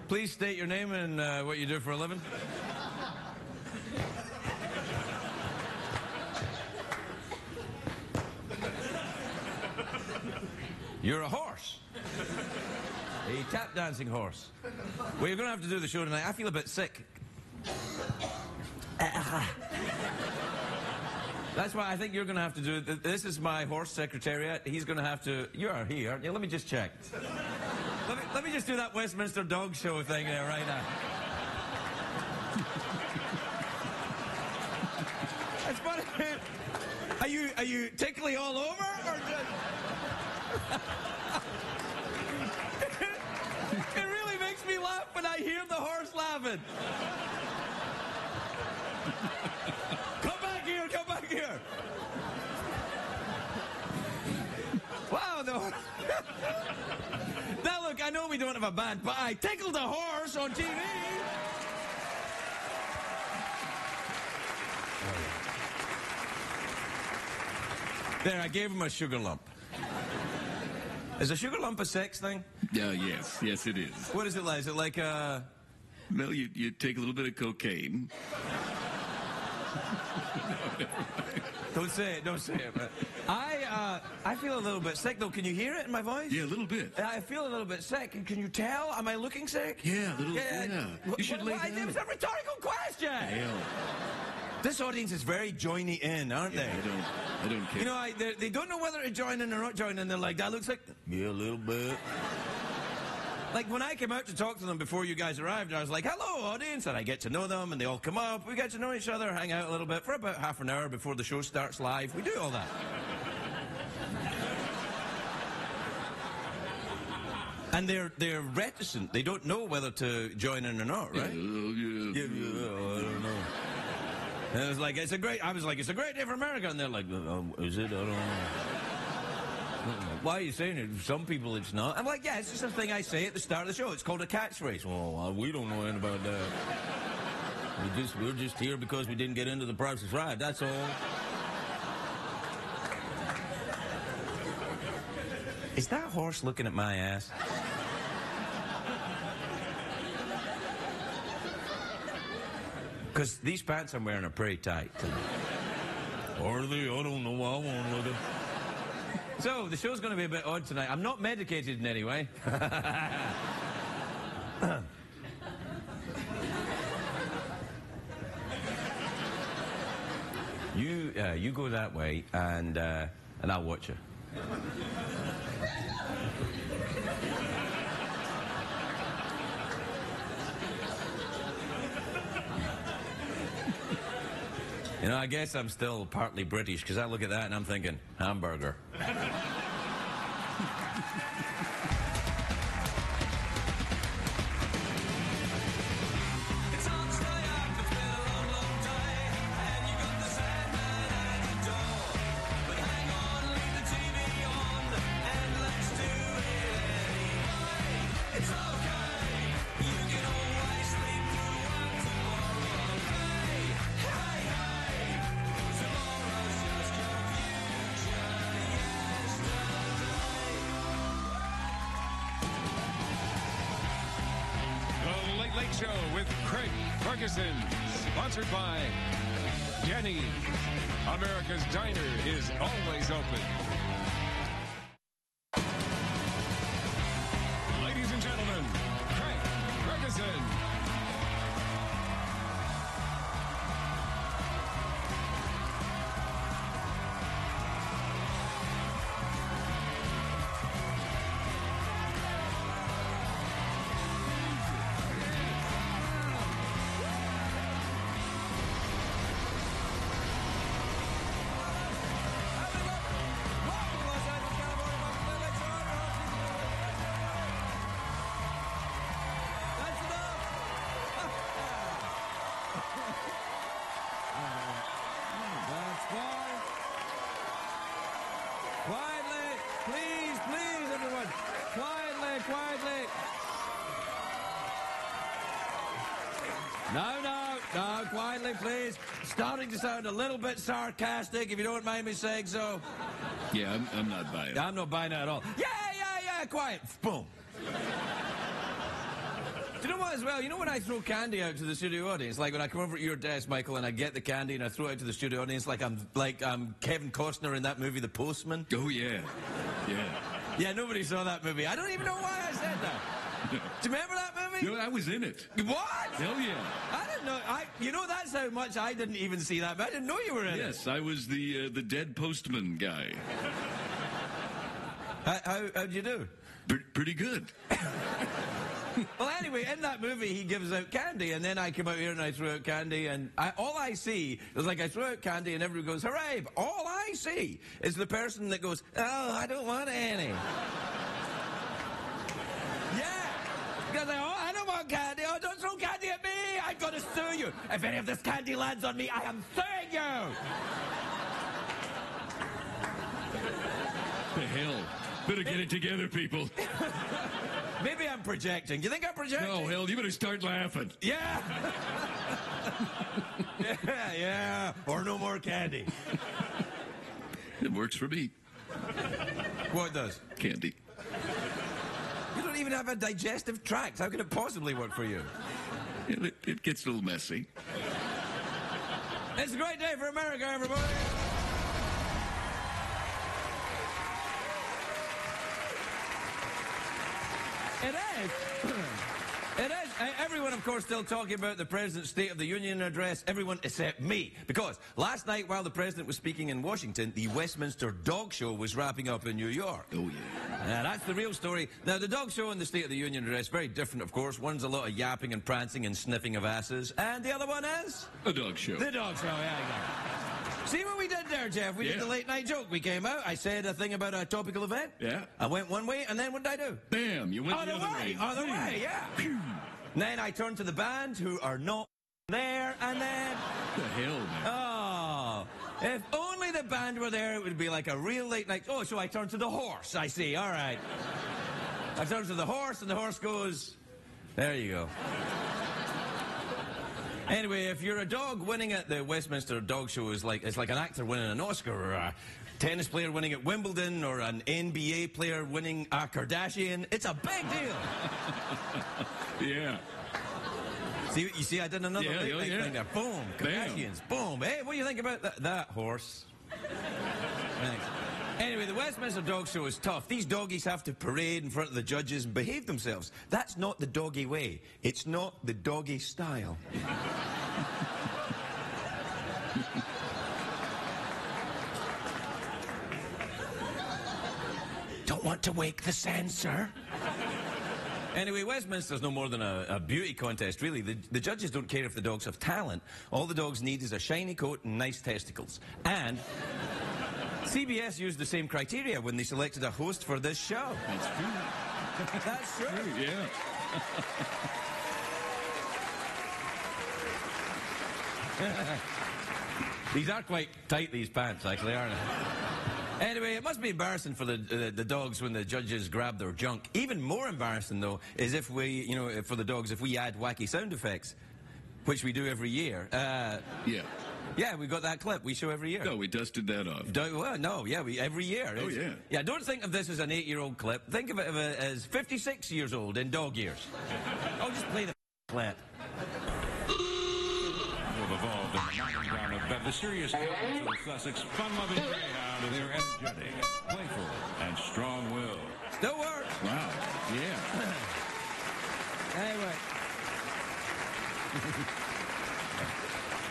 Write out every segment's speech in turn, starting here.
Please state your name and what you do for a living. You're a horse. A tap dancing horse. Well, you're going to have to do the show tonight. I feel a bit sick. That's why I think you're going to have to do it. This is my horse secretariat. He's going to have to... You are here, aren't you? Let me just check. Let me just do that Westminster dog show thing there right now. That's funny. Are you tickly all over? Or just... It really makes me laugh when I hear the horse laughing. Come back here, come back here. Wow, the horse. Now look, I know we don't have a band, but I tickled a horse on TV. There, I gave him a sugar lump. Is a sugar lump a sex thing? Yes, it is. What is it like? Is it like a... Well, you take a little bit of cocaine. Don't say it, don't say it. But I feel a little bit sick, though. Can you hear it in my voice? Yeah, a little bit. I feel a little bit sick. Can you tell? Am I looking sick? Yeah, a little bit. Yeah. You should lay down. It was a rhetorical question. Hell. This audience is very joiny in, aren't they? I don't care. You know, they don't know whether to join in or not join in. They're like, that looks like... Yeah, a little bit. Like, when I came out to talk to them before you guys arrived, I was like, hello, audience, and I get to know them, and they all come up. We get to know each other, hang out a little bit for about half an hour before the show starts live. We do all that. And they're reticent. They don't know whether to join in or not, right? Yeah, I don't know. And it was like, it's a great day for America. And they're like, is it? I don't know. Why are you saying it? Some people it's not. I'm like, yeah, it's just a thing I say at the start of the show. It's called a catchphrase. Well, we don't know anything about that. We're just here because we didn't get into the Price is Right, that's all. Is that horse looking at my ass? Because these pants I'm wearing are pretty tight tonight. Are they? I don't know. I won't look at. So, the show's going to be a bit odd tonight. I'm not medicated in any way. You go that way, and I'll watch you. You know, I guess I'm still partly British, because I look at that and I'm thinking, hamburger. Show with Craig Ferguson, sponsored by Denny's. America's Diner is always open. Ladies and gentlemen, Craig Ferguson. Quietly, please, everyone. Quietly. No, quietly, please. Starting to sound a little bit sarcastic, if you don't mind me saying so. Yeah, I'm not buying it. I'm not buying it at all. Yeah, quiet. Boom. Do you know what as well? You know when I throw candy out to the studio audience, like when I come over to your desk, Michael, and I get the candy and I throw it out to the studio audience like I'm Kevin Costner in that movie, The Postman? Oh, yeah. Yeah. Yeah, nobody saw that movie. I don't even know why I said that. Do you remember that movie? No, I was in it. What? Hell yeah. I didn't know. You know, that's how much I didn't even see that. But I didn't know you were in it. Yes, I was the dead postman guy. How'd you do? Pretty good. Well, anyway, in that movie, he gives out candy, and then I come out here and I throw out candy, and all I see is like I throw out candy, and everyone goes, hooray! But all I see is the person that goes, oh, I don't want any. Yeah! Because I don't want candy. Oh, don't throw candy at me! I'm going to sue you. If any of this candy lands on me, I am suing you! The hell? Better get it together, people. Maybe I'm projecting. You think I'm projecting? No, hell, you better start laughing. Yeah! yeah. Or no more candy. It works for me. What does? Candy. You don't even have a digestive tract. How could it possibly work for you? It gets a little messy. It's a great day for America, everybody. It is. It is. Everyone, of course, still talking about the President's State of the Union address. Everyone except me. Because last night, while the President was speaking in Washington, the Westminster Dog Show was wrapping up in New York. Oh, yeah. Now, that's the real story. Now, the Dog Show and the State of the Union address, very different, of course. One's a lot of yapping and prancing and sniffing of asses. And the other one is? A dog show. The Dog Show, yeah, exactly. See what we did there, Jeff? We did the late night joke. We came out, I said a thing about a topical event. Yeah. I went one way, and then what did I do? Bam, you went the other way. Other way, yeah. Then I turned to the band, who are not there, and then... What the hell, man? Oh, if only the band were there, it would be like a real late night... Oh, so I turned to the horse, I see, all right. I turned to the horse, and the horse goes... There you go. Anyway, if you're a dog, winning at the Westminster Dog Show is like... It's like an actor winning an Oscar, or a tennis player winning at Wimbledon, or an NBA player winning a Kardashian. It's a big deal. Yeah. You see, I did another thing there. Boom, Kardashians. Boom. Hey, what do you think about that horse? Thanks. Anyway, the Westminster Dog Show is tough. These doggies have to parade in front of the judges and behave themselves. That's not the doggy way. It's not the doggy style. Don't want to wake the censor. Anyway, Westminster's no more than a beauty contest, really. The judges don't care if the dogs have talent. All the dogs need is a shiny coat and nice testicles. And CBS used the same criteria when they selected a host for this show. That's true. That's true. Yeah. These are quite tight, these pants, actually, aren't they? Anyway, it must be embarrassing for the dogs when the judges grab their junk. Even more embarrassing, though, is if we, for the dogs, if we add wacky sound effects, which we do every year. Yeah. Yeah, we got that clip we show every year. No, we dusted that off. Every year. Oh, yeah. Yeah, don't think of this as an 8-year-old clip. Think of it as 56 years old in dog years. I'll just play the clip. Have evolved in the mining ground of the serious characters of Sussex, fun-loving greyhound, they're energetic, playful, and strong-willed. Still works. Wow. Yeah. Anyway.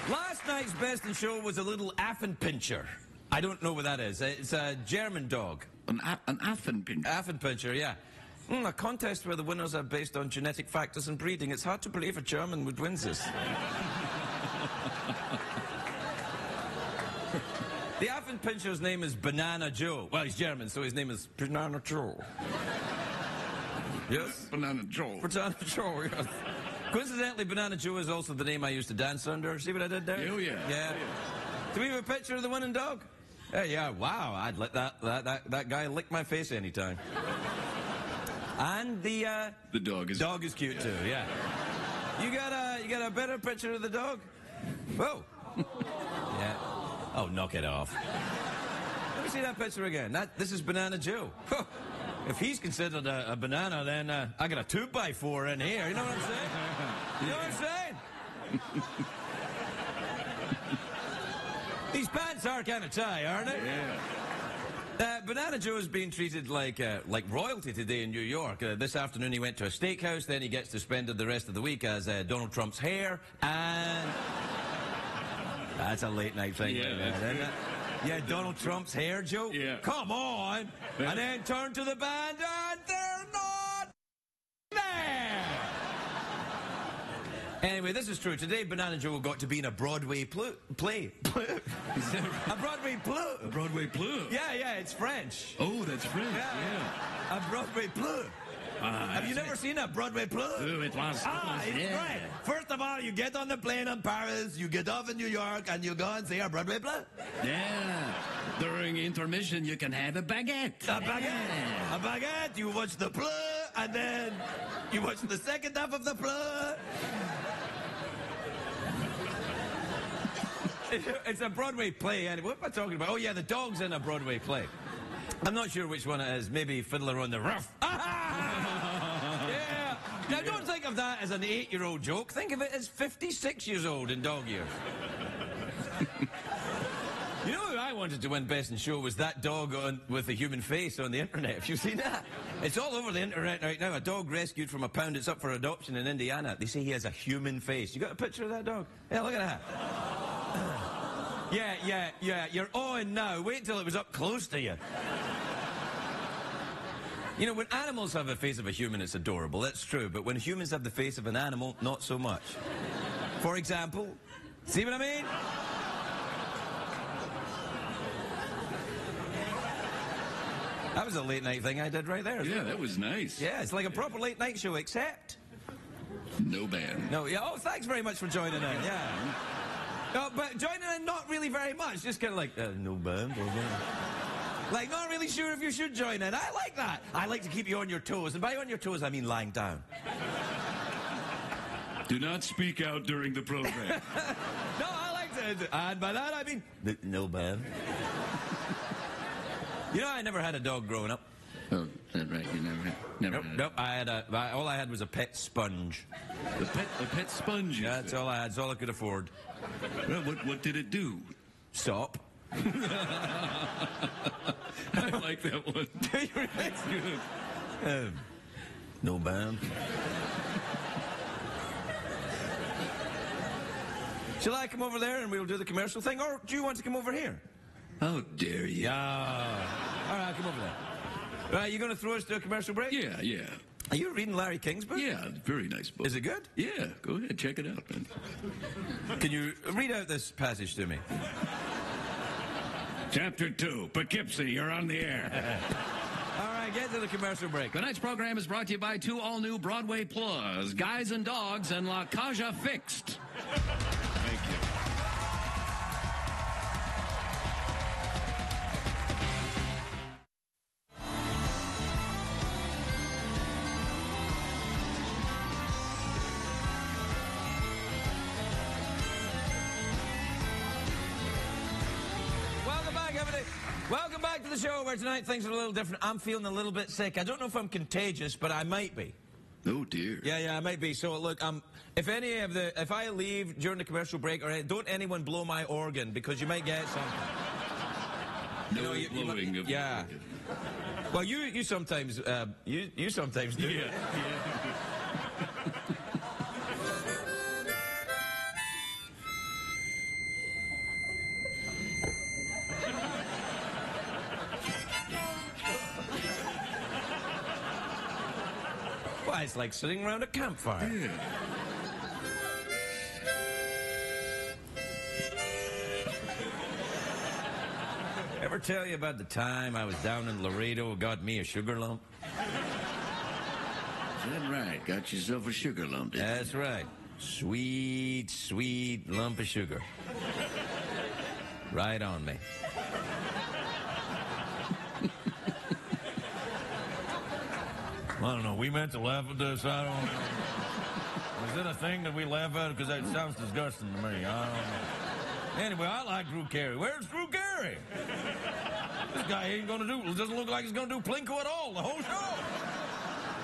Last night's Best in Show was a little Affenpinscher. I don't know what that is. It's a German dog. An Affenpinscher. Affenpinscher, yeah. A contest where the winners are based on genetic factors and breeding. It's hard to believe a German would win this. The Affenpinscher's name is Banana Joe. Well, he's German, so his name is Banana Joe. Yes? Banana Joe. Banana Joe, yes. Coincidentally, Banana Joe is also the name I used to dance under. See what I did there? Oh, yeah. Yeah. Do we have a picture of the winning dog? Yeah, wow. I'd let that guy lick my face anytime. And the dog is cute too, yeah. You got a better picture of the dog? Whoa. Yeah. Oh, knock it off. Let me see that picture again. This is Banana Joe. if he's considered a banana, then I got a 2x4 in here. You know what I'm saying? You know what I'm saying? These pants are kind of tight, aren't they? Yeah. Banana Joe's being treated like royalty today in New York. This afternoon he went to a steakhouse, then he gets to spend the rest of the week as Donald Trump's hair, and... That's a late night thing, Yeah, right there, isn't it? Yeah, Donald Trump's hair, Joe? Yeah. Come on! And then turn to the band, and they're not there! Anyway, this is true. Today, Banana Joe got to be in a Broadway play. A Broadway play. A Broadway plug. Yeah, it's French. Oh, that's French. Yeah. A Broadway play. Have you never seen a Broadway play? Oh, it was. It's yeah. great. First of all, you get on the plane in Paris, you get off in New York, and you go and see a Broadway play. Yeah. During intermission, you can have a baguette. A baguette. A baguette. You watch the play, and then you watch the second half of the play. It's a Broadway play. And what am I talking about? Oh, yeah, the dog's in a Broadway play. I'm not sure which one it is. Maybe Fiddler on the Roof. Yeah. Now, don't think of that as an 8-year-old joke. Think of it as 56 years old in dog years. You know who I wanted to win Best in Show was that dog with a human face on the internet. Have you seen that? It's all over the internet right now. A dog rescued from a pound. It's up for adoption in Indiana. They say he has a human face. You got a picture of that dog? Yeah, look at that. Yeah, you're on now. Wait till it was up close to you. You know, when animals have the face of a human, it's adorable. That's true. But when humans have the face of an animal, not so much. For example, see what I mean? That was a late night thing I did right there. Yeah, that was nice. Yeah, it's like a proper late night show, except... No band. No, yeah, oh, thanks very much for joining in, yeah. No, but joining in, not really very much. Just kind of like, no band. Like, not really sure if you should join in. I like that. I like to keep you on your toes. And by on your toes, I mean lying down. Do not speak out during the program. No, I like to... And by that, I mean, no band. You know, I never had a dog growing up. Oh, that's right. You never had. Nope. All I had was a pet sponge. A pet sponge. Yeah, that's all I had. That's all I could afford. Well, what did it do? Stop. I like that one. That's good. No band. Shall I come over there and we'll do the commercial thing, or do you want to come over here? How dare you? Yeah. All right, come over there. Right, you going to throw us to a commercial break? Yeah. Are you reading Larry King's book? Yeah, very nice book. Is it good? Yeah, go ahead, check it out, man. Can you read out this passage to me? Chapter 2, Poughkeepsie, you're on the air. All right, get to the commercial break. Tonight's program is brought to you by 2 all-new Broadway Plus, Guys and Dogs and La Caja Fixed. Thank you. Welcome back to the show where tonight things are a little different. I'm feeling a little bit sick. I don't know if I'm contagious, but I might be. Oh, dear. Yeah, I might be. So, look, if I leave during the commercial break, or don't anyone blow my organ, because you might get something. No blowing of the organ. Well, you sometimes, you sometimes do. Yeah. Why, it's like sitting around a campfire. Yeah. Ever tell you about the time I was down in Laredo, got me a sugar lump? Is that right? Got yourself a sugar lump, didn't you? That's right. Sweet, sweet lump of sugar. Right on me. I don't know. We meant to laugh at this. I don't know. Is it a thing that we laugh at? Because that sounds disgusting to me. I don't know. Anyway, I like Drew Carey. Where's Drew Carey? this guy ain't gonna do, it doesn't look like he's gonna do Plinko at all, the whole show.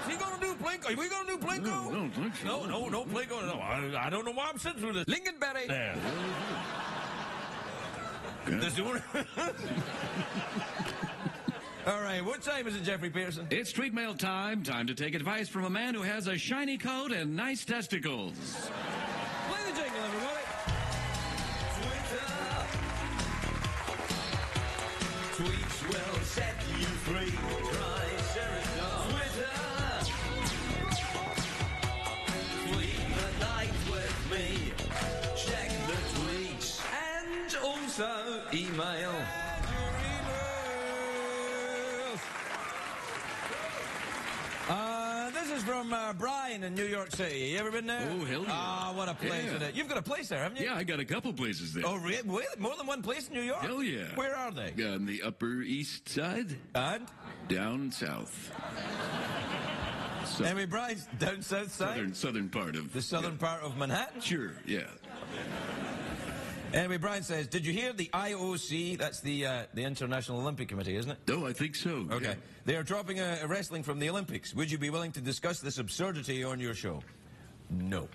Is he gonna do Plinko? Are we gonna do Plinko? No, I don't think so. No Plinko. No, I don't know why I'm sitting through this. Lincolnberry. There. This one. All right, what time is it, Jeffrey Pearson? It's street mail time. Time to take advice from a man who has a shiny coat and nice testicles. Play the jingle, everybody. Tweets will set you free. Try Sheraton. Twitter. Tweet the night with me. Check the tweets. And also email. This is from Brian in New York City. You ever been there? Oh, hell yeah. Ah, what a place it is. You've got a place there, haven't you? Yeah, I got a couple places there. Oh, really? More than one place in New York? Hell yeah. Where are they? On the Upper East Side. And? Down south. Anyway, Brian's down south side? Southern part of... The southern part of Manhattan? Sure, yeah. Anyway, Brian says, did you hear the IOC, that's the International Olympic Committee, isn't it? Oh, I think so. Okay. Yeah. They are dropping wrestling from the Olympics. Would you be willing to discuss this absurdity on your show? No.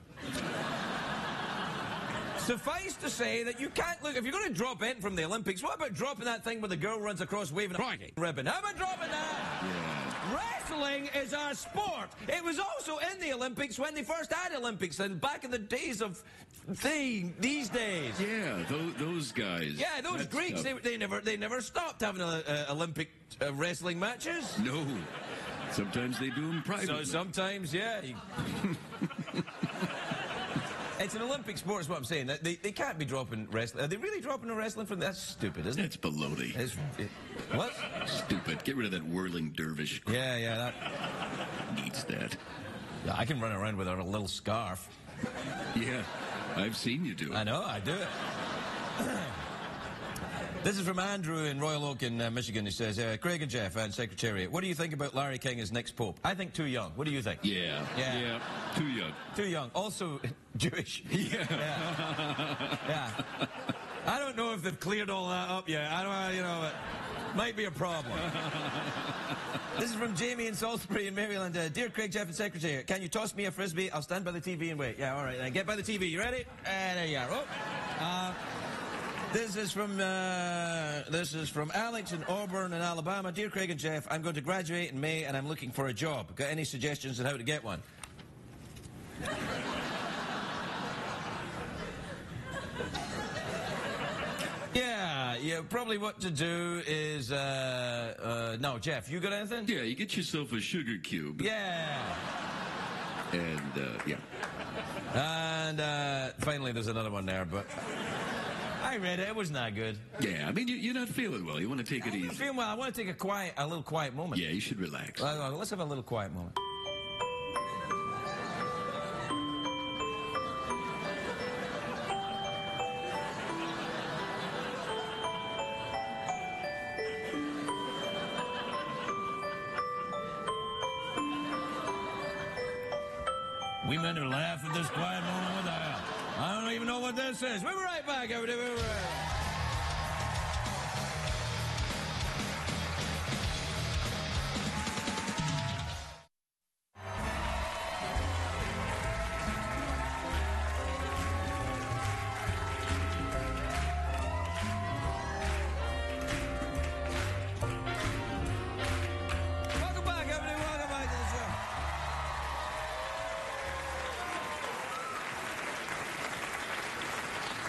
Suffice to say that you can't, look, if you're going to drop anything from the Olympics, what about dropping that thing where the girl runs across waving a ribbon? How about dropping that? Yeah. Wrestling is our sport. It was also in the Olympics when they first had Olympics, and back in the days of these days. Yeah, those guys. Yeah, those Greeks, they never stopped having Olympic wrestling matches. No. Sometimes they do them privately. So sometimes, yeah. It's an Olympic sport, is what I'm saying. They can't be dropping wrestling. Are they really dropping the wrestling from? That's stupid, isn't it? It's baloney. What? Stupid. Get rid of that whirling dervish. Yeah, that needs that. Yeah, I can run around with a little scarf. Yeah, I've seen you do it. I know, I do it. This is from Andrew in Royal Oak in Michigan. He says, Craig and Jeff and Secretariat, what do you think about Larry King as next Pope? I think too young. What do you think? Yeah. Too young. Too young. Also Jewish. Yeah. Yeah. I don't know if they've cleared all that up yet. I don't, it might be a problem. This is from Jamie in Salisbury in Maryland. Dear Craig, Jeff and Secretary, can you toss me a Frisbee? I'll stand by the TV and wait. Yeah, all right. Then get by the TV. You ready? There you are. Oh. This is from Alex in Auburn in Alabama. Dear Craig and Jeff, I'm going to graduate in May and I'm looking for a job. Got any suggestions on how to get one? Yeah, probably what to do is, no, Jeff, you got anything? Yeah, you get yourself a sugar cube. Yeah. And, yeah. And, finally there's another one there, but I read it, it wasn't that good. Yeah, I mean, you're not feeling well. You want to take it easy. I'm feeling well, I want to take a little quiet moment. Yeah, you should relax. Let's have a little quiet moment. We meant to laugh at this quiet moment. What the hell? I don't even know what this is. We'll be right back, everybody. We'll be right back. Welcome back, everybody. Welcome back to the show.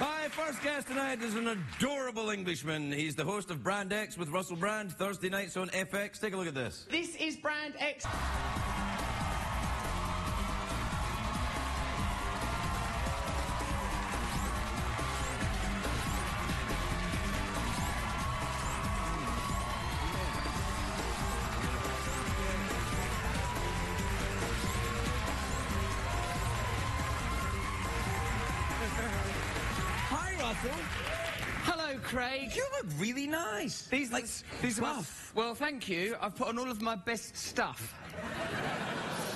My first guest tonight is an adorable Englishman. He's the host of Brand X with Russell Brand, Thursday nights on FX. Take a look at this. This is Brand X. Hi, Russell. Hello, Craig. You look really nice. These are buff. well, thank you. I've put on all of my best stuff.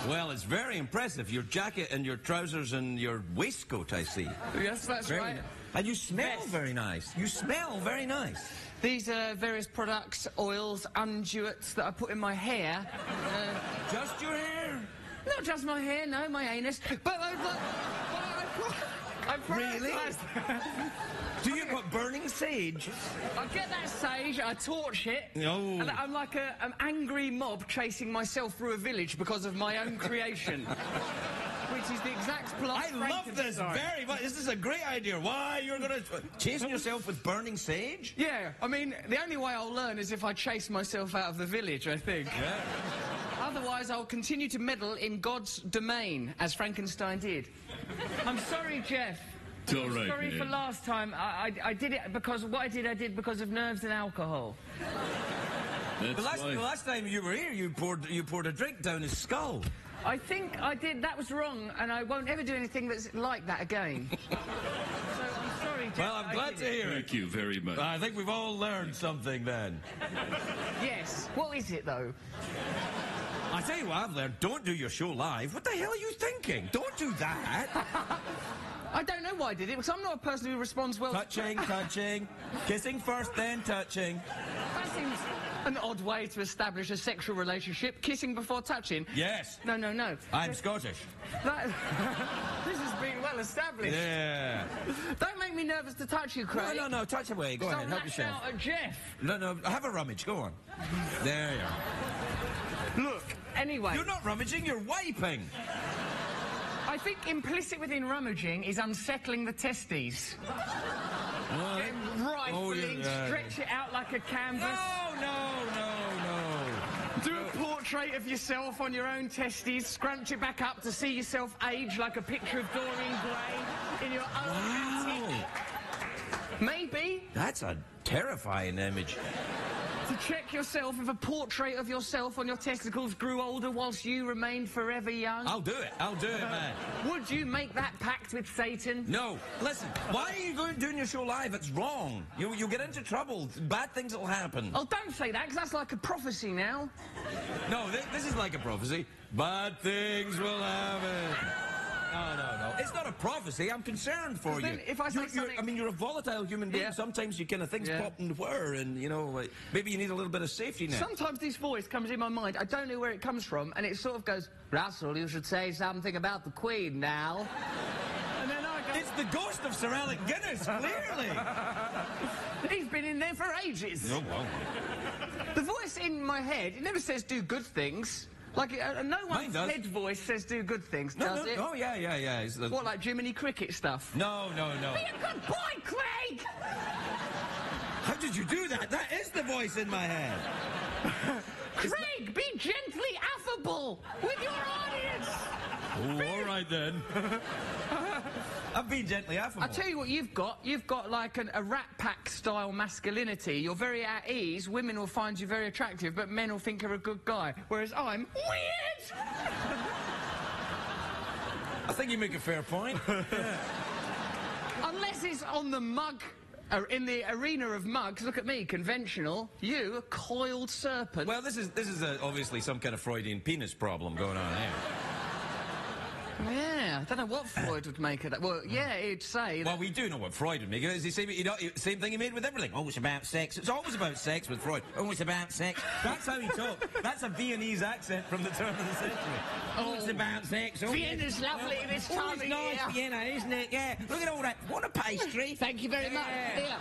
Well, it's very impressive. Your jacket and your trousers and your waistcoat, I see. Yes, that's Very right. nice. And you smell Best. very nice. You smell very nice. These are various products, oils, unguents that I put in my hair. Just your hair? Not just my hair, no, my anus. But I Really? Do you put burning sage? I get that sage, I torch it, No. and I'm like an angry mob chasing myself through a village because of my own creation. Which is the exact plot. I love this very much. This is a great idea. Why you're going to chasing yourself with burning sage? Yeah, I mean, the only way I'll learn is if I chase myself out of the village, I think. Yeah. Otherwise, I'll continue to meddle in God's domain, as Frankenstein did. I'm sorry, Jeff. It's all right, Sorry for man. last time. I did it because what I did because of nerves and alcohol. That's The why. last time you were here, you poured a drink down his skull. I think I did. That was wrong, and I won't ever do anything that's like that again. So I'm sorry, Jeff. Well, I'm glad to hear it. Thank you very much. I think we've all learned something then. Yes. What is it, though? I tell you what I've learned, don't do your show live. What the hell are you thinking? Don't do that. I don't know why I did it, because I'm not a person who responds well Touching, touching. Kissing first, then touching. That seems an odd way to establish a sexual relationship. Kissing before touching. Yes. No, no, no. I'm Scottish. That, this has been well established. Yeah. Don't make me nervous to touch you, Craig. No, touch away. Go I'll ahead, help lash yourself. out at Jeff. No, have a rummage. Go on. There you are. Look, anyway. You're not rummaging, you're wiping. I think implicit within rummaging is unsettling the testes. Get rifling, stretch it out like a canvas. No. Do a portrait of yourself on your own testes, scrunch it back up to see yourself age like a picture of Dorian Gray in your own attic. Maybe. That's a terrifying image. To check yourself if a portrait of yourself on your testicles grew older whilst you remained forever young. I'll do it, man. Would you make that pact with Satan? No, listen, why are you doing your show live? It's wrong. You'll get into trouble. Bad things will happen. Oh, don't say that, because that's like a prophecy now. No, this is like a prophecy. Bad things will happen. No. It's not a prophecy. I'm concerned for you. Then if I say something... I mean, you're a volatile human being. Yeah. Sometimes you kind of things Yeah. pop and whir, and, you know, like, maybe you need a little bit of safety net. Sometimes this voice comes in my mind, I don't know where it comes from, and it sort of goes, Russell, you should say something about the Queen now. And then I go... It's the ghost of Sir Alec Guinness, clearly. He's been in there for ages. Oh, well. The voice in my head, it never says do good things. Like, no one's does. head voice says do good things, does it? Oh, yeah. It's the... What, like Jiminy Cricket stuff? No. Be a good boy, Craig! How did you do that? That is the voice in my head. Craig, be gently affable with your audience! Oh, all right, then. I've been gently affable. I tell you what you've got. You've got like a Rat Pack style masculinity. You're very at ease. Women will find you very attractive, but men will think you're a good guy. Whereas I'm weird. I think you make a fair point. Unless it's on the mug, in the arena of mugs. Look at me, conventional. You, a coiled serpent. Well, this is obviously some kind of Freudian penis problem going on here. Yeah, I don't know what Freud would make of that. Well, yeah, he'd say... Well, we do know what Freud would make. It's the same thing he made with everything. Oh, it's about sex. It's always about sex with Freud. Oh, it's about sex. That's how he talked. That's a Viennese accent from the turn of the century. Oh, it's about sex. Oh, Vienna's lovely this time oh, of it's nice, year. Vienna, isn't it? Yeah. Look at all that. What a pastry. Thank you very much. Here.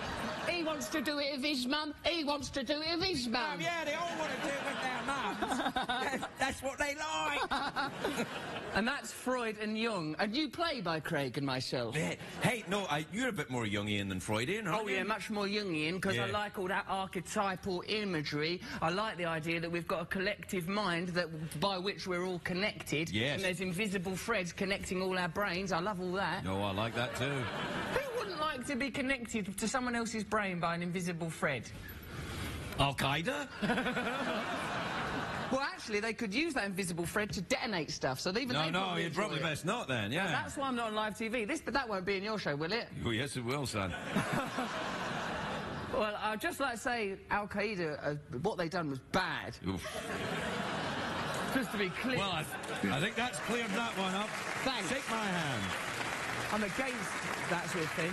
He wants to do it with his mum. He wants to do it with his mum. Yeah, they all want to do it with their mums. That's what they like. And that's Freud and Jung. And you play by Craig and myself. Hey, no, you're a bit more Jungian than Freudian, aren't you? Oh, yeah, much more Jungian, because I Yeah. like all that archetypal imagery. I like the idea that we've got a collective mind by which we're all connected. Yes. And there's invisible threads connecting all our brains. I love all that. No, I like that too. Who wouldn't like to be connected to someone else's brain by an invisible thread? Al-Qaeda? Well, actually, they could use that invisible thread to detonate stuff, so even they No, you'd probably enjoy it. best not then, yeah. That's why I'm not on live TV. But that won't be in your show, will it? Oh, yes, it will, son. Well, I'd just like to say Al-Qaeda, what they done was bad. Oof. Just to be clear. Well, I think that's cleared that one up. Thanks. Shake my hand. I'm against that sort of thing.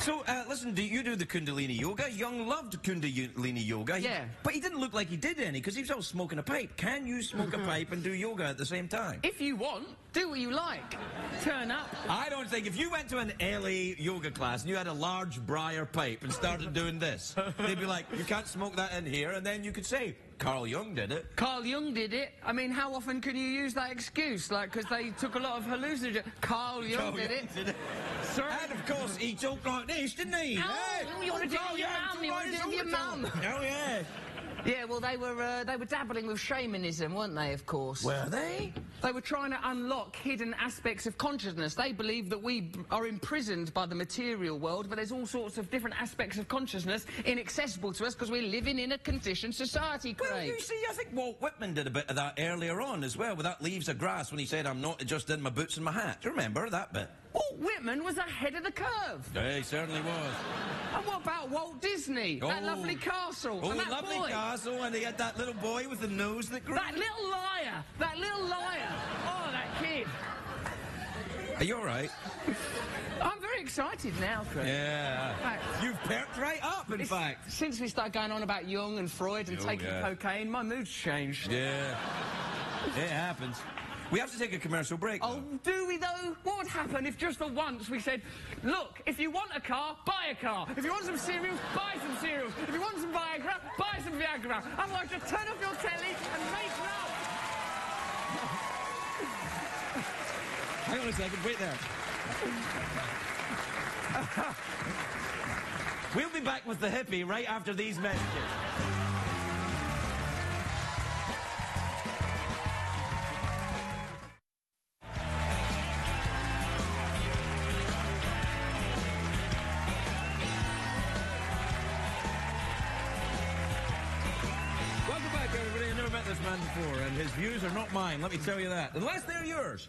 So, listen, do you do the Kundalini yoga? Young loved Kundalini yoga. Yeah. But he didn't look like he did any, because he was always smoking a pipe. Can you smoke a pipe and do yoga at the same time? If you want, do what you like. Turn up. I don't think if you went to an LA yoga class and you had a large briar pipe and started doing this, they'd be like, you can't smoke that in here, and then you could say, Carl Jung did it. Carl Jung did it. I mean, how often can you use that excuse? Like, because they took a lot of hallucinogens. Carl Jung did it. Sorry. And of course, he talked like this, didn't he? Oh, Hey, you want to do it with your mum? You want to do it with your mum? Oh, yeah. Yeah, well, they were dabbling with shamanism, weren't they, of course? Were they? They were trying to unlock hidden aspects of consciousness. They believe that we are imprisoned by the material world, but there's all sorts of different aspects of consciousness inaccessible to us because we're living in a conditioned society, Craig. Well, you see, I think Walt Whitman did a bit of that earlier on as well, with that Leaves of Grass, when he said, I'm not just in my boots and my hat. Do you remember that bit? Walt Whitman was ahead of the curve. Yeah, he certainly was. And what about Walt Disney? That lovely castle. Oh, and that lovely boy. castle, and he had that little boy with the nose that grew. That little liar. That little liar. Oh, that kid. Are you all right? I'm very excited now, Craig. Yeah. Right. You've perked right up, in fact. Since we started going on about Jung and Freud and taking cocaine, my mood's changed. Yeah. It happens. We have to take a commercial break, Oh, do we, though? What would happen if just for once we said, look, if you want a car, buy a car. If you want some cereals, buy some cereals. If you want some Viagra, buy some Viagra. Otherwise, just turn off your telly and make love. Hang on a second, wait there. We'll be back with the hippie right after these messages. Welcome back, everybody. I've never met this man before, and his views are not mine, let me tell you that. Unless they're yours.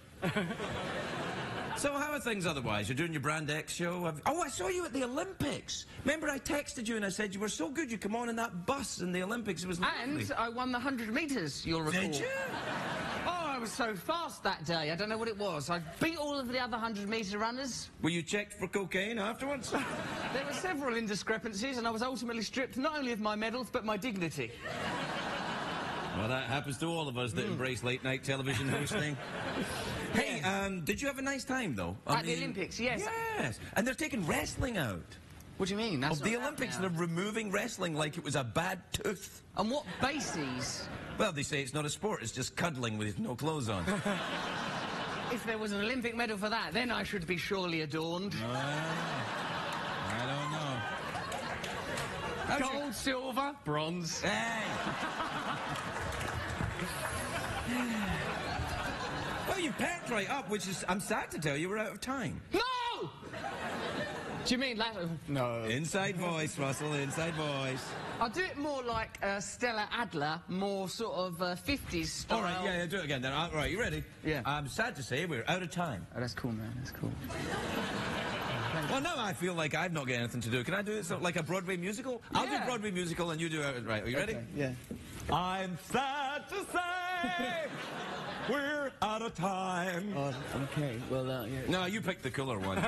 So how are things otherwise? You're doing your Brand X show? Oh, I saw you at the Olympics. Remember I texted you and I said you were so good you come on in that bus in the Olympics. It was lovely. And I won the 100 metres, you'll recall. Did you? Oh, I was so fast that day. I don't know what it was. I beat all of the other 100-metre runners. Were you checked for cocaine afterwards? There were several indiscrepancies, and I was ultimately stripped not only of my medals, but my dignity. Well, that happens to all of us that embrace late-night television hosting. Hey, did you have a nice time, though? At the Olympics, yes. Yes, and they're taking wrestling out. What do you mean? That's Of the Olympics, they're removing wrestling like it was a bad tooth. On what bases? Well, they say it's not a sport, it's just cuddling with no clothes on. If there was an Olympic medal for that, then I should be surely adorned. I don't know. Gold, silver, bronze. Hey! Well, you packed right up, which is... I'm sad to tell you we're out of time. No! Do you mean that? No. Inside voice, Russell, inside voice. I'll do it more like Stella Adler, more sort of 50s style. All right, yeah, do it again then. All right, you ready? Yeah. I'm sad to say we're out of time. Oh, that's cool, man. That's cool. Well, now I feel like I've not got anything to do. Can I do it like a Broadway musical? I'll do Broadway musical and you do it. Right, are you ready? Okay, yeah. I'm sad to say we're out of time. Oh, okay. Well, yeah. No, you picked the cooler one.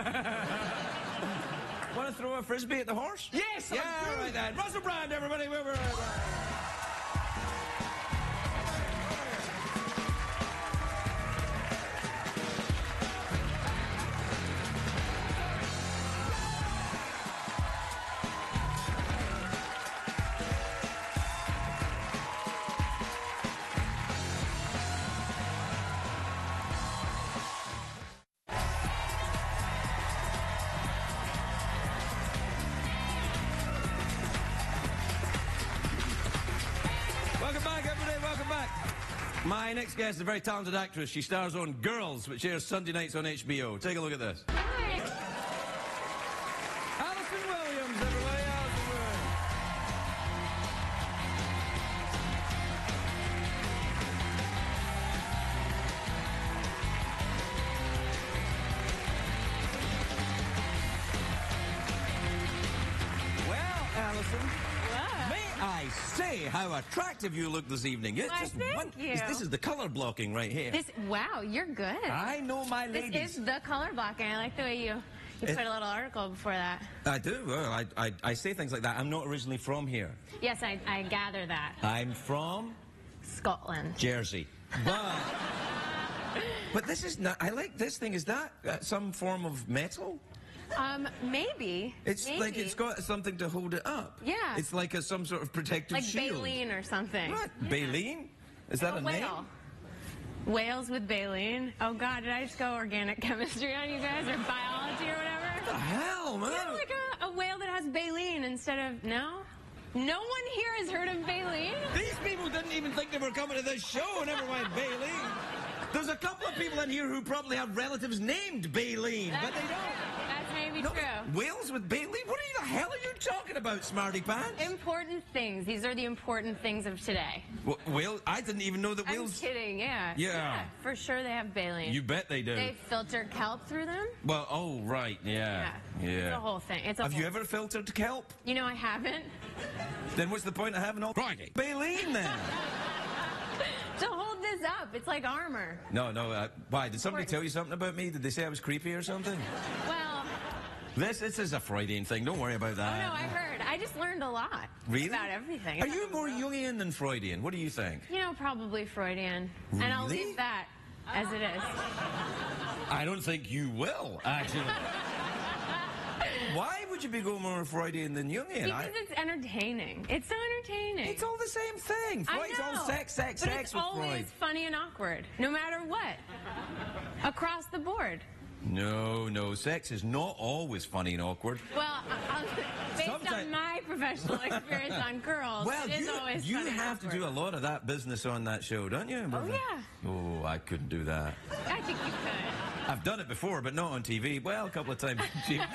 Want to throw a frisbee at the horse? Yes, yeah, all right then. Russell Brand, everybody. We're My next guest is a very talented actress. She stars on Girls, which airs Sunday nights on HBO. Take a look at this. Hi. Allison Williams, everybody. Allison Williams. Well, Allison. May I say how attractive you look this evening. It's Why, thank you. This is the color blocking right here. Wow, you're good. I know my ladies. This is the color blocking. I like the way You put a little article before that. I do. Well, I say things like that. I'm not originally from here. Yes, I gather that. I'm from Scotland. Jersey. But this is not. I like this thing. Is that some form of metal? Maybe. It's maybe. like it's got something to hold it up. Yeah. It's like some sort of protective like shield. baleen or something. What? Yeah. Baleen? Is that a name? Whale. Whales with baleen. Oh God, did I just go organic chemistry on you guys or biology or whatever? What the hell, man? Yeah, like a whale that has baleen instead of no. No one here has heard of baleen. These people didn't even think they were coming to this show, never mind baleen. There's a couple of people in here who probably have relatives named Baleen, but they don't. That's maybe No, true. Whales with Baleen? What the hell are you talking about, Smarty Pants? Important things. These are the important things of today. Whale? I didn't even know that whales... I'm kidding, yeah. Yeah. For sure they have baleen. You bet they do. They filter kelp through them. Well, oh, right, yeah. It's a whole thing. Have you ever filtered kelp? You know I haven't. Then what's the point of having all... Crikey. Baleen, then? To hold this up, it's like armor. No, why? Did somebody tell you something about me? Did they say I was creepy or something? Well... This is a Freudian thing. Don't worry about that. Oh, no, I heard. I just learned a lot. Really? About everything. Are you more Jungian than Freudian? What do you think? You know, probably Freudian. Really? And I'll leave that as it is. I don't think you will, actually. Why would you be going more Freudian than Jungian? Because it's entertaining. It's so entertaining. It's all the same thing. Freud's I know, all sex but with it's Freud. always funny and awkward, no matter what. Across the board. No, sex is not always funny and awkward. Well, based Sometimes- on my professional experience on girls, Well, it is always you funny and have to do a awkward. lot of that business on that show, don't you? Oh, yeah. Oh, I couldn't do that. I think you could. I've done it before, but not on TV. Well, a couple of times on TV.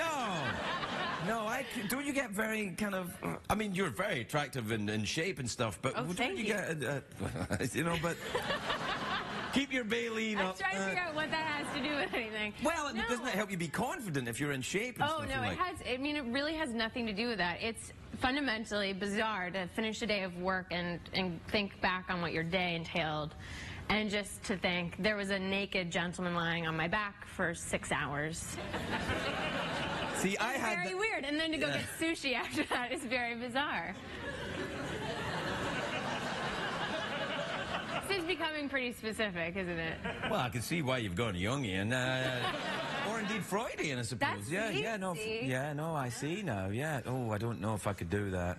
Don't you get very kind of... I mean, you're very attractive in shape and stuff, but Oh, don't thank you you. get... you know, but... Keep your baleen I'm up. trying to figure out what that has to do with anything. Well, No. doesn't it help you be confident if you're in shape and Oh, stuff? no, it has. I mean, it really has nothing to do with that. It's fundamentally bizarre to finish a day of work and think back on what your day entailed. And just to think, there was a naked gentleman lying on my back for 6 hours. See, I had... Very weird. And then to go get sushi after that is very bizarre. This is becoming pretty specific, isn't it? Well, I can see why you've gone Jungian. Or indeed Freudian, I suppose. That's No, I see now, yeah. Oh, I don't know if I could do that.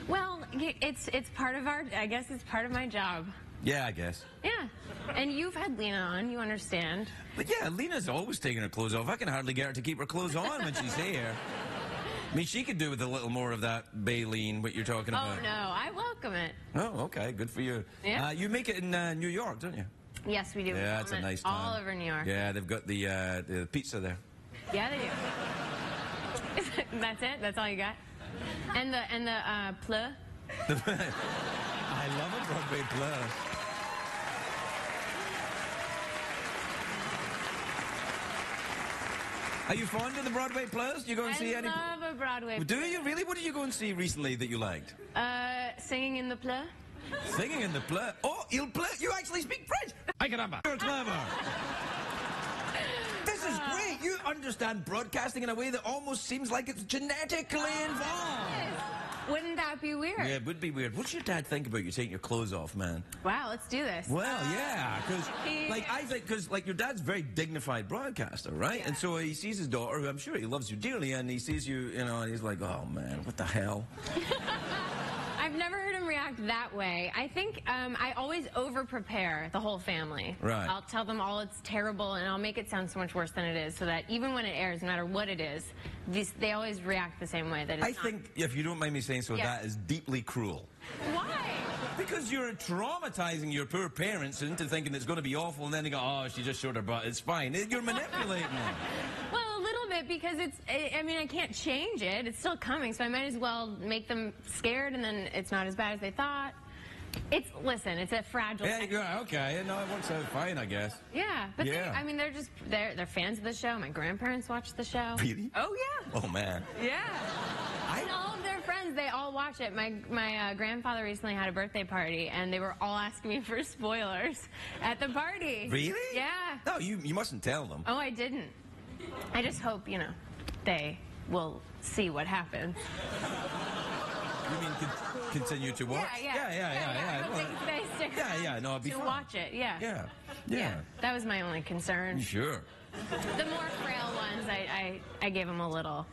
Well, it's part of our, I guess it's part of my job. Yeah, I guess. Yeah. And you've had Lena on, you understand. But yeah, Lena's always taking her clothes off. I can hardly get her to keep her clothes on when she's here. I mean, she could do with a little more of that baleen, what you're talking about. Oh, no, I welcome it. Oh, okay, good for you. Yeah. You make it in New York, don't you? Yes, we do. Yeah, that's a nice All town. over New York. Yeah, they've got the pizza there. Yeah, they do. That's it? That's all you got? And the pleu? I love a Broadway play. Are you fond of the Broadway plays? Do you go and see any? I love a Broadway Do play. you really? What did you go and see recently that you liked? Singing in the play? Singing in the play. Oh, il play. You actually speak French. I can have You're clever. This is great. You understand broadcasting in a way that almost seems like it's genetically involved. Wouldn't that be weird? Yeah, it would be weird. What's your dad think about you taking your clothes off, man? Wow, let's do this. Well, yeah, because I think your dad's a very dignified broadcaster, right? Yeah. And so he sees his daughter, who I'm sure he loves you dearly, and he sees you, and he's like, oh man, what the hell? I've never heard him react that way. I think I always over-prepare the whole family. Right. I'll tell them all it's terrible, and I'll make it sound so much worse than it is, so that even when it airs, no matter what it is, they always react the same way. That it's I think, if you don't mind me saying so, Yeah. that is deeply cruel. Why? Because you're traumatizing your poor parents into thinking it's going to be awful, and then they go, oh, she just showed her butt, it's fine. You're manipulating them. Well, a little bit, because I mean, I can't change it. It's still coming, so I might as well make them scared, and then it's not as bad as they thought. Listen, it's a fragile... Yeah, okay. No, it works out fine, I guess. Yeah, but Yeah. I mean, they're fans of the show. My grandparents watch the show. Really? Oh, yeah. Oh, man. Yeah. And all of their friends, they all watch it. My grandfather recently had a birthday party, and they were all asking me for spoilers at the party. Really? Yeah. No, you mustn't tell them. Oh, I didn't. I just hope, they will see what happens. You mean continue to watch? I don't think they stick around no, it'd be to fun. watch it. Yeah. That was my only concern. Sure. The more frail ones, I gave them a little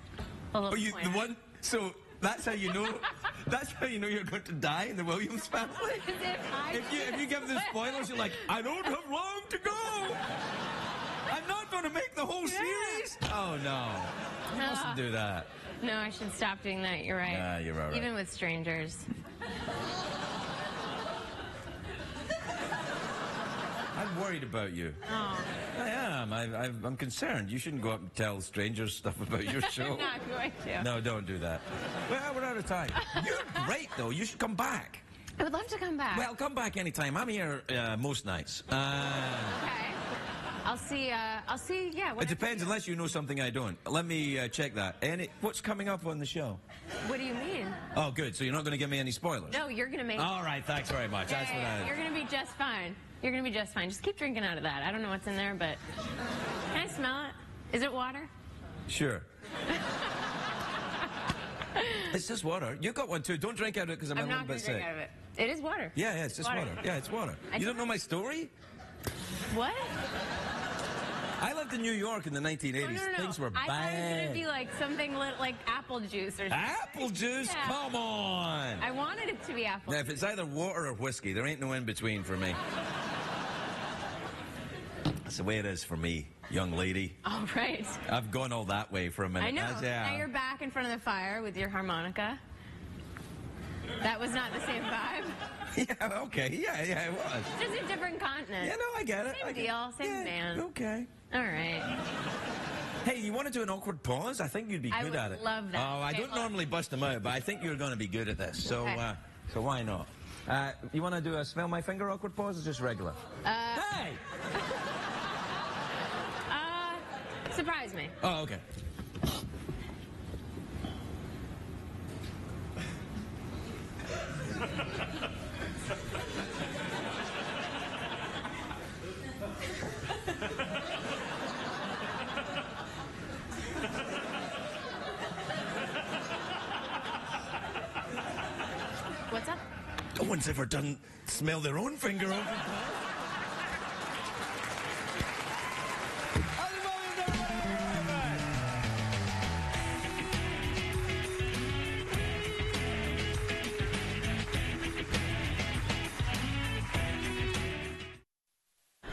Oh, the pointer. one. So that's how you know. That's how you know you're going to die in the Williams family. If you give the spoilers, you're like, I don't have long to go. I'm not going to make the whole series. Oh no, you mustn't do that. No, I should stop doing that. You're right. Yeah, you're all right. Even with strangers. I'm worried about you. Oh. I am. I'm concerned. You shouldn't go up and tell strangers stuff about your show. I'm not going to. No, don't do that. Well, we're out of time. You're great, though. You should come back. I would love to come back. Well, come back anytime. I'm here most nights. Okay. I'll see, yeah. It depends, unless you know something I don't. Let me check that. What's coming up on the show? What do you mean? Oh, good. So you're not going to give me any spoilers? No, you're going to make All right, thanks very much. That's what I... You're going to be just fine. You're going to be just fine. Just keep drinking out of that. I don't know what's in there, but... Can I smell it? Is it water? Sure. It's just water. You got one too. Don't drink out of it because I'm a little bit sick. I'm not going to drink out of it. It is water. Yeah, it's just water. Yeah, it's water. You don't know my story? What? I lived in New York in the 1980s. No. Things were bad. I thought it was going to be like something like apple juice or something. Apple juice? Yeah. Come on. I wanted it to be apple Now, if it's either water or whiskey, there ain't no in between for me. That's the way it is for me, young lady. All right. I've gone all that way for a minute. I know. Now you're back in front of the fire with your harmonica. That was not the same vibe. Yeah, okay. Yeah, it was. Just a different continent. Yeah, no, I get it. Same deal, same band. Okay. All right. Hey, you want to do an awkward pause? I think you'd be good at it. I would love that. Oh, I don't normally bust them out, but I think you're going to be good at this. So, Okay. so why not? You want to do a smell my finger awkward pause or just regular? Hey! Surprise me. Oh, okay. What's up? No one's ever done smell their own finger awkward pause.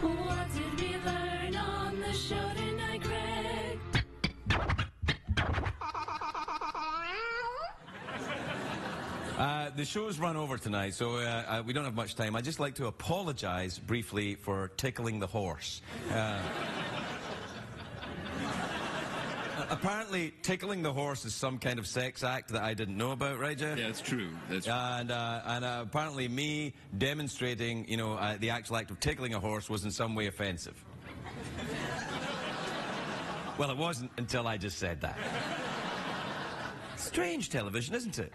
What did we learn on the show tonight, Greg? The show's run over tonight, so we don't have much time. I'd just like to apologize briefly for tickling the horse. Apparently, tickling the horse is some kind of sex act that I didn't know about, right, Jeff? Yeah, it's true. That's And apparently me demonstrating, the actual act of tickling a horse was in some way offensive. Well, it wasn't until I just said that. Strange television, isn't it?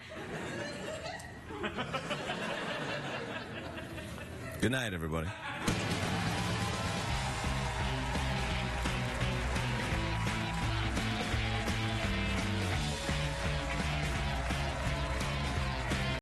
Good night, everybody.